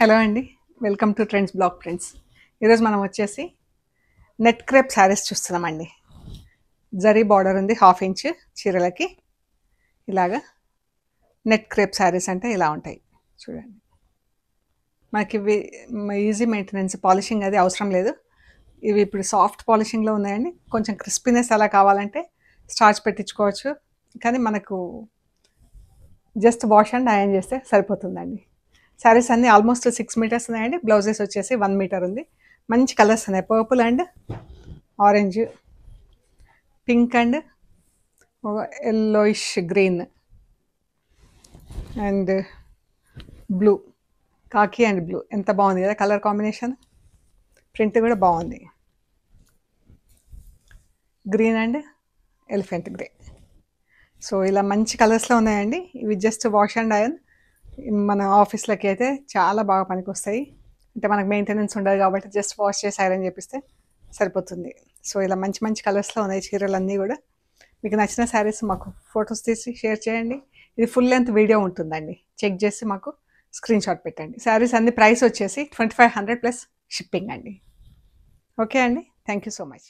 Hello అండి, welcome to trends blog prints. ఈరోజు మనం వచ్చేసి నెట్ క్రేప్ శారీస్ చూస్తున్నామండి. జరీ బార్డర్ ఉంది 1/2 ఇంచ్ చీరలకి. ఇలాగా నెట్ క్రేప్ శారీస్ అంటే ఇలా ఉంటాయి చూడండి. మనకి ఇవి ఈజీ మెయింటెనెన్స్, పాలిషింగ్ అది అవసరం లేదు. ఇవి ఇప్పుడు సాఫ్ట్ పాలిషింగ్లో ఉన్నాయండి. కొంచెం క్రిస్పీనెస్ అలా కావాలంటే స్టార్చ్ పెట్టించుకోవచ్చు, కానీ మనకు జస్ట్ వాష్ అండ్ ఐరన్ చేస్తే సరిపోతుందండి. శారీస్ అన్నీ ఆల్మోస్ట్ 6 మీటర్స్ ఉన్నాయండి. బ్లౌజెస్ వచ్చేసి 1 మీటర్ ఉంది. మంచి కలర్స్ ఉన్నాయి, purple and orange, pink and yellowish green and blue, కాకి అండ్ బ్లూ. ఎంత బాగుంది కదా కలర్ కాంబినేషన్. ప్రింట్ కూడా బాగుంది. Green and elephant grey. So ఇలా మంచి కలర్స్లో ఉన్నాయండి. ఇవి జస్ట్ వాష్ అండ్ ఐరన్ మన ఆఫీస్లకి అయితే చాలా బాగా పనికొస్తాయి. అంటే మనకు మెయింటెనెన్స్ ఉండదు కాబట్టి జస్ట్ వాష్ చేసి ఐరన్ చేపిస్తే సరిపోతుంది. సో ఇలా మంచి మంచి కలర్స్లో ఉన్నాయి చీరలన్నీ కూడా. మీకు నచ్చిన శారీస్ మాకు ఫొటోస్ తీసి షేర్ చేయండి. ఇది ఫుల్ లెంత్ వీడియో ఉంటుందండి, చెక్ చేసి మాకు స్క్రీన్ షాట్ పెట్టండి. శారీస్ అన్ని ప్రైస్ వచ్చేసి 2500 ప్లస్ షిప్పింగ్ అండి. ఓకే అండి, థ్యాంక్ యూ సో మచ్.